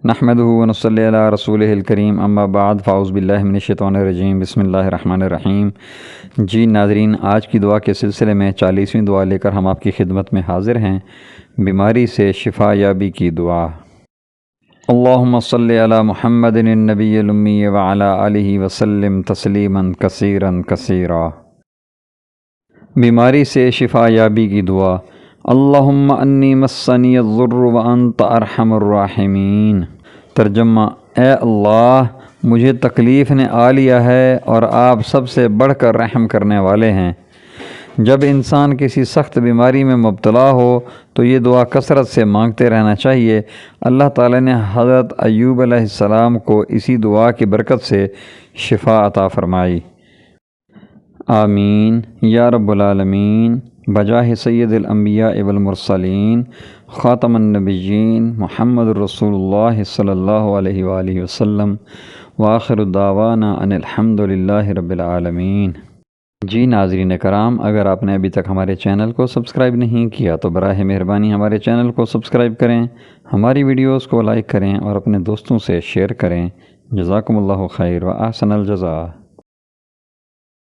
نحمدہ ونصلی علی رسولہ الکریم اما بعد فاعوذ باللہ من الشیطان الرجیم بسم اللہ الرحمن الرحیم۔ جی ناظرین، آج کی دعا کے سلسلے میں 40ویں دعا لے کر ہم آپ کی خدمت میں حاضر ہیں۔ بیماری سے شفا یابی کی دعا۔ اللہم صلی علی محمد النبی الامی وعلی آلہ وسلم تسلیما کثیرا کثیرا۔ بیماری سے شفا یابی کی دعا۔ اللہم انی مسنی الضر وانت ارحم الراحمین۔ ترجمہ: اے اللہ، مجھے تکلیف نے آ لیا ہے اور آپ سب سے بڑھ کر رحم کرنے والے ہیں۔ جب انسان کسی سخت بیماری میں مبتلا ہو تو یہ دعا کثرت سے مانگتے رہنا چاہیے۔ اللہ تعالی نے حضرت ایوب علیہ السلام کو اسی دعا کی برکت سے شفا عطا فرمائی۔ آمین یا رب العالمین، بجاہ سید الانبیاء والمرسلین خاتم النبیین محمد رسول اللہ صلی اللہ علیہ وآلہ وسلم، وآخر دعوانا ان الحمد للہ رب العالمین۔ جی ناظرین کرام، اگر آپ نے ابھی تک ہمارے چینل کو سبسکرائب نہیں کیا تو براہ مہربانی ہمارے چینل کو سبسکرائب کریں، ہماری ویڈیوز کو لائک کریں اور اپنے دوستوں سے شیئر کریں۔ جزاکم اللہ خیر و احسن الجزاء۔